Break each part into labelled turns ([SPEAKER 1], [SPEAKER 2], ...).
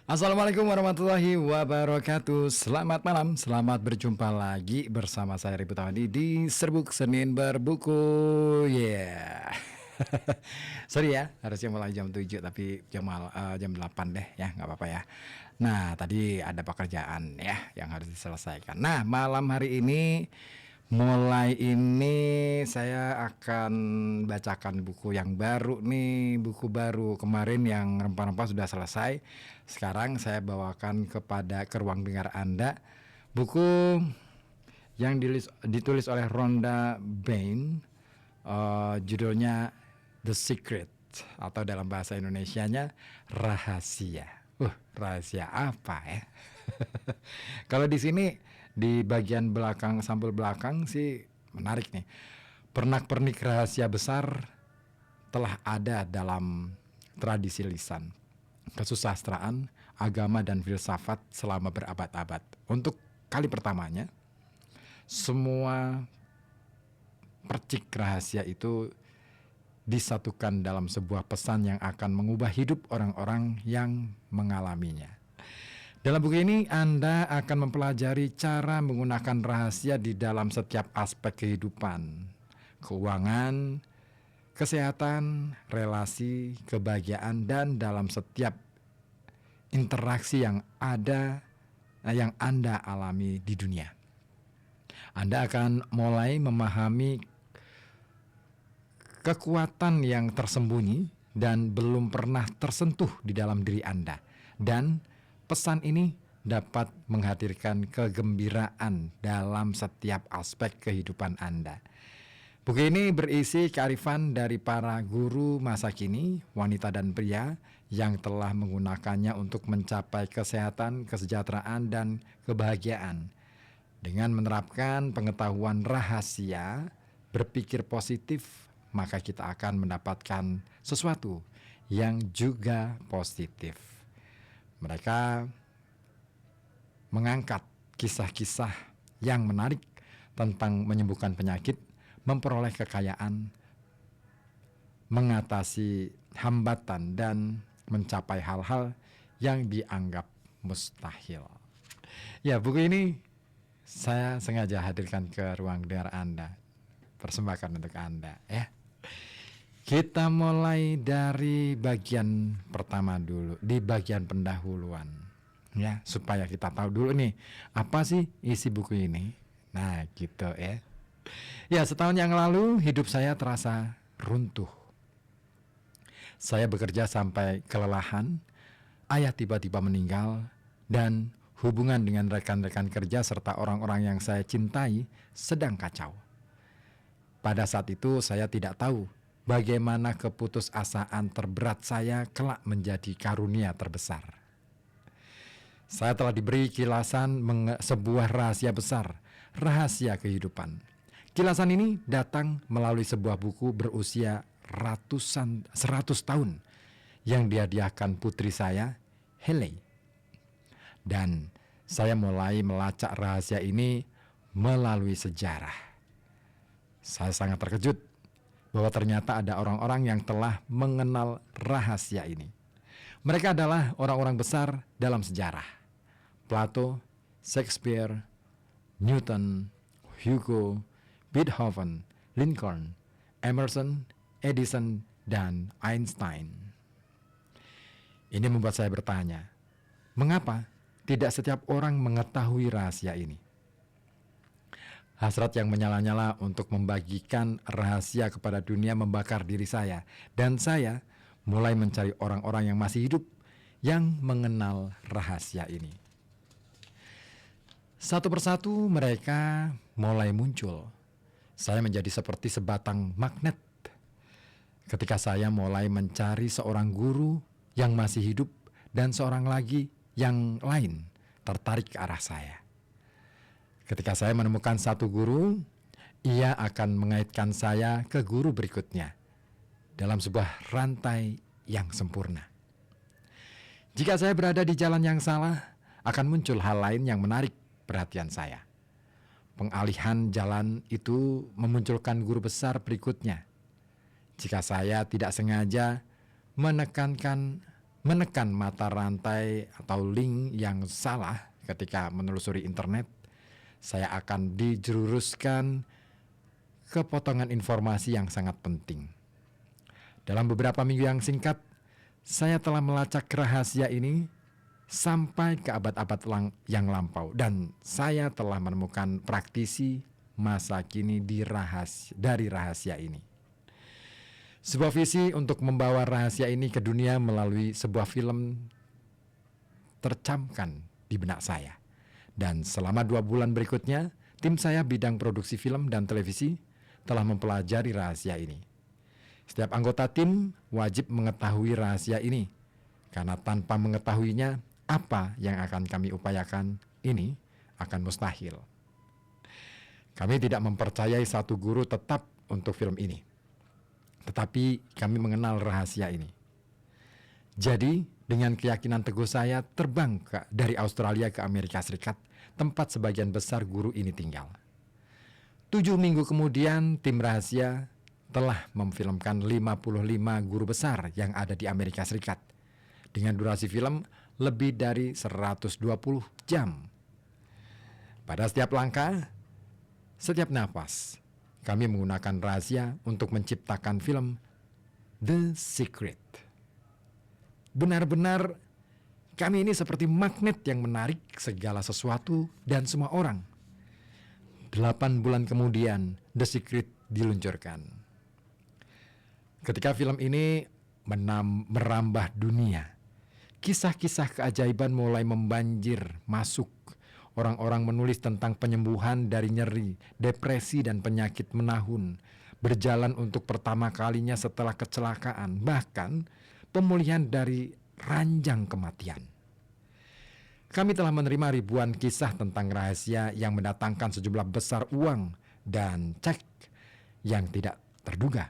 [SPEAKER 1] Assalamualaikum warahmatullahi wabarakatuh. Selamat malam, selamat berjumpa lagi bersama saya Ribu Tawandi di Serbuk Senin Berbuku. Yeah. Sorry ya, harusnya mulai jam 7 tapi jam 8 deh ya, nggak apa-apa ya. Nah, tadi ada pekerjaan ya yang harus diselesaikan. Nah, malam hari ini mulai ini saya akan bacakan buku yang baru nih, buku baru. Kemarin yang rempah-rempah sudah selesai. Sekarang saya bawakan ke ruang dengar Anda buku yang ditulis oleh Rhonda Byrne. Judulnya The Secret, atau dalam bahasa Indonesianya Rahasia. Rahasia apa ya? Kalau di sini di bagian belakang, sampul belakang sih menarik nih. Pernak-pernik rahasia besar telah ada dalam tradisi lisan, kesusastraan, agama dan filsafat selama berabad-abad. Untuk kali pertamanya, semua percik rahasia itu disatukan dalam sebuah pesan yang akan mengubah hidup orang-orang yang mengalaminya. Dalam buku ini Anda akan mempelajari cara menggunakan rahasia di dalam setiap aspek kehidupan, keuangan, kesehatan, relasi, kebahagiaan, dan dalam setiap interaksi yang Anda alami di dunia. Anda akan mulai memahami kekuatan yang tersembunyi dan belum pernah tersentuh di dalam diri Anda. Dan pesan ini dapat menghadirkan kegembiraan dalam setiap aspek kehidupan Anda. Buku ini berisi kearifan dari para guru masa kini, wanita dan pria, yang telah menggunakannya untuk mencapai kesehatan, kesejahteraan, dan kebahagiaan. Dengan menerapkan pengetahuan rahasia, berpikir positif, maka kita akan mendapatkan sesuatu yang juga positif. Mereka mengangkat kisah-kisah yang menarik tentang menyembuhkan penyakit, memperoleh kekayaan, mengatasi hambatan, dan mencapai hal-hal yang dianggap mustahil. Ya, buku ini saya sengaja hadirkan ke ruang dengar Anda, persembahkan untuk Anda ya. Kita mulai dari bagian pertama dulu, di bagian pendahuluan ya, supaya kita tahu dulu nih apa sih isi buku ini. Nah gitu ya. Ya, setahun yang lalu hidup saya terasa runtuh. Saya bekerja sampai kelelahan, ayah tiba-tiba meninggal, dan hubungan dengan rekan-rekan kerja serta orang-orang yang saya cintai sedang kacau. Pada saat itu saya tidak tahu bagaimana keputusasaan terberat saya kelak menjadi karunia terbesar. Saya telah diberi kilasan sebuah rahasia besar, rahasia kehidupan. Kilasan ini datang melalui sebuah buku berusia 100 tahun yang dihadiahkan putri saya, Haley. Dan saya mulai melacak rahasia ini melalui sejarah. Saya sangat terkejut bahwa ternyata ada orang-orang yang telah mengenal rahasia ini. Mereka adalah orang-orang besar dalam sejarah. Plato, Shakespeare, Newton, Hugo, Beethoven, Lincoln, Emerson, Edison, dan Einstein. Ini membuat saya bertanya, mengapa tidak setiap orang mengetahui rahasia ini? Hasrat yang menyala-nyala untuk membagikan rahasia kepada dunia membakar diri saya, dan saya mulai mencari orang-orang yang masih hidup yang mengenal rahasia ini. Satu persatu mereka mulai muncul. Saya menjadi seperti sebatang magnet ketika saya mulai mencari seorang guru yang masih hidup dan seorang lagi yang lain tertarik ke arah saya. Ketika saya menemukan satu guru, ia akan mengaitkan saya ke guru berikutnya dalam sebuah rantai yang sempurna. Jika saya berada di jalan yang salah, akan muncul hal lain yang menarik perhatian saya. Pengalihan jalan itu memunculkan guru besar berikutnya. Jika saya tidak sengaja menekankan menekan mata rantai atau link yang salah ketika menelusuri internet, saya akan dijeruruskan ke potongan informasi yang sangat penting. Dalam beberapa minggu yang singkat, saya telah melacak rahasia ini sampai ke abad-abad yang lampau, dan saya telah menemukan praktisi masa kini dari rahasia ini. Sebuah visi untuk membawa rahasia ini ke dunia melalui sebuah film tercamkan di benak saya. Dan selama 2 bulan berikutnya, tim saya bidang produksi film dan televisi telah mempelajari rahasia ini. Setiap anggota tim wajib mengetahui rahasia ini, karena tanpa mengetahuinya, apa yang akan kami upayakan ini akan mustahil. Kami tidak mempercayai satu guru tetap untuk film ini, tetapi kami mengenal rahasia ini. Jadi, dengan keyakinan teguh saya terbang dari Australia ke Amerika Serikat, tempat sebagian besar guru ini tinggal. 7 minggu kemudian, tim rahasia telah memfilmkan 55 guru besar yang ada di Amerika Serikat, dengan durasi film lebih dari 120 jam. Pada setiap langkah, setiap nafas, kami menggunakan rahasia untuk menciptakan film The Secret. Benar-benar kami ini seperti magnet yang menarik segala sesuatu dan semua orang. 8 bulan kemudian, The Secret diluncurkan. Ketika film ini merambah dunia, kisah-kisah keajaiban mulai membanjir masuk. Orang-orang menulis tentang penyembuhan dari nyeri, depresi, dan penyakit menahun, berjalan untuk pertama kalinya setelah kecelakaan, bahkan pemulihan dari ranjang kematian. Kami telah menerima ribuan kisah tentang rahasia yang mendatangkan sejumlah besar uang dan cek yang tidak terduga.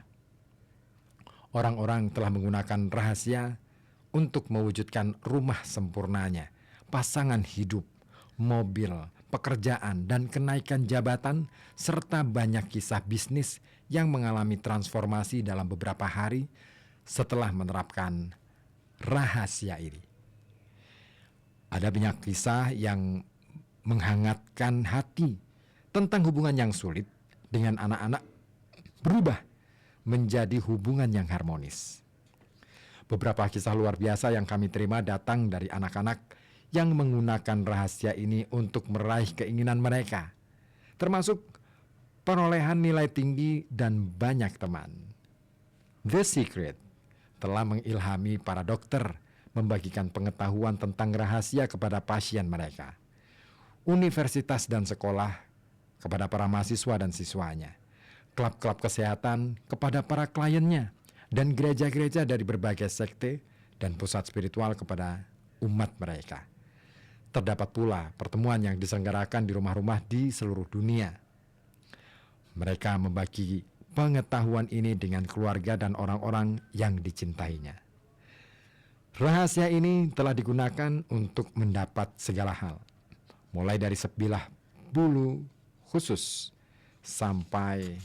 [SPEAKER 1] Orang-orang telah menggunakan rahasia untuk mewujudkan rumah sempurnanya, pasangan hidup, mobil, pekerjaan, dan kenaikan jabatan, serta banyak kisah bisnis yang mengalami transformasi dalam beberapa hari setelah menerapkan rahasia ini. Ada banyak kisah yang menghangatkan hati tentang hubungan yang sulit dengan anak-anak berubah menjadi hubungan yang harmonis. Beberapa kisah luar biasa yang kami terima datang dari anak-anak yang menggunakan rahasia ini untuk meraih keinginan mereka, termasuk perolehan nilai tinggi dan banyak teman. The Secret telah mengilhami para dokter membagikan pengetahuan tentang rahasia kepada pasien mereka, universitas dan sekolah kepada para mahasiswa dan siswanya, klub-klub kesehatan kepada para kliennya, dan gereja-gereja dari berbagai sekte dan pusat spiritual kepada umat mereka. Terdapat pula pertemuan yang diselenggarakan di rumah-rumah di seluruh dunia. Mereka membagi pengetahuan ini dengan keluarga dan orang-orang yang dicintainya. Rahasia ini telah digunakan untuk mendapat segala hal, mulai dari sebilah bulu khusus sampai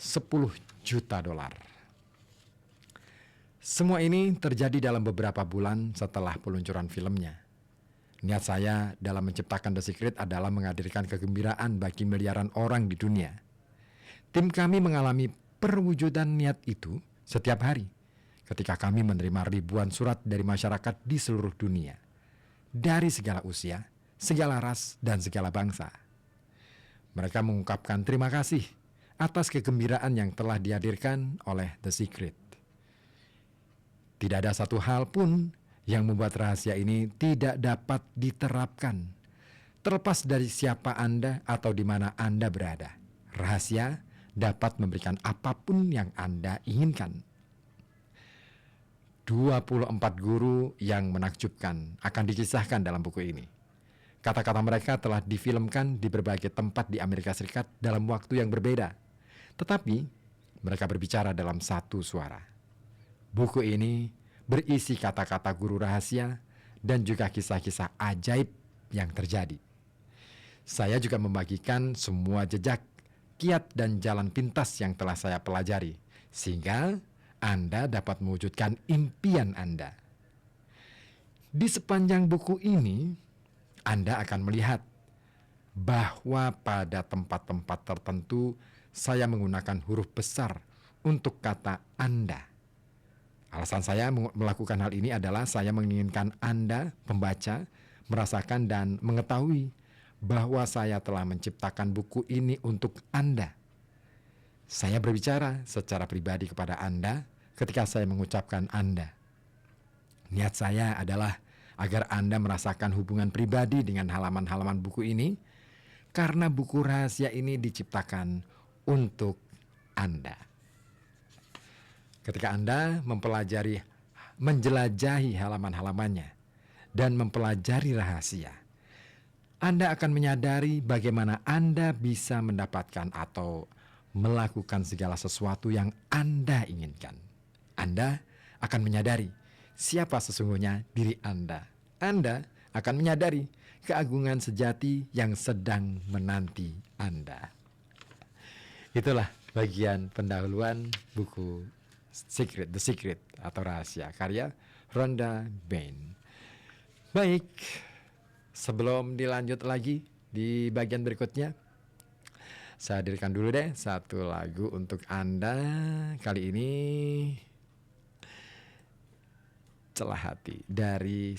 [SPEAKER 1] 10 juta dolar. Semua ini terjadi dalam beberapa bulan setelah peluncuran filmnya. Niat saya dalam menciptakan The Secret adalah menghadirkan kegembiraan bagi miliaran orang di dunia. Tim kami mengalami perwujudan niat itu setiap hari ketika kami menerima ribuan surat dari masyarakat di seluruh dunia, dari segala usia, segala ras, dan segala bangsa. Mereka mengungkapkan terima kasih atas kegembiraan yang telah dihadirkan oleh The Secret. Tidak ada satu hal pun yang membuat rahasia ini tidak dapat diterapkan, terlepas dari siapa Anda atau di mana Anda berada. Rahasia dapat memberikan apapun yang Anda inginkan. 24 guru yang menakjubkan akan dikisahkan dalam buku ini. Kata-kata mereka telah difilmkan di berbagai tempat di Amerika Serikat dalam waktu yang berbeda, tetapi mereka berbicara dalam satu suara. Buku ini berisi kata-kata guru rahasia dan juga kisah-kisah ajaib yang terjadi. Saya juga membagikan semua jejak, kiat, dan jalan pintas yang telah saya pelajari, sehingga Anda dapat mewujudkan impian Anda. Di sepanjang buku ini, Anda akan melihat bahwa pada tempat-tempat tertentu saya menggunakan huruf besar untuk kata Anda. Alasan saya melakukan hal ini adalah saya menginginkan Anda, pembaca, merasakan dan mengetahui bahwa saya telah menciptakan buku ini untuk Anda. Saya berbicara secara pribadi kepada Anda ketika saya mengucapkan Anda. Niat saya adalah agar Anda merasakan hubungan pribadi dengan halaman-halaman buku ini, karena buku rahasia ini diciptakan untuk Anda. Ketika Anda menjelajahi halaman-halamannya dan mempelajari rahasia, Anda akan menyadari bagaimana Anda bisa mendapatkan atau melakukan segala sesuatu yang Anda inginkan. Anda akan menyadari siapa sesungguhnya diri Anda. Anda akan menyadari keagungan sejati yang sedang menanti Anda. Itulah bagian pendahuluan buku The Secret atau Rahasia, karya Rhonda Byrne. Baik, sebelum dilanjut lagi di bagian berikutnya, saya hadirkan dulu deh satu lagu untuk Anda. Kali ini Celah Hati dari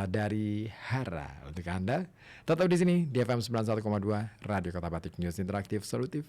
[SPEAKER 1] dari Hara untuk Anda. Tetap di sini di FM 91,2 Radio Kota Batik, News Interaktif Solutif.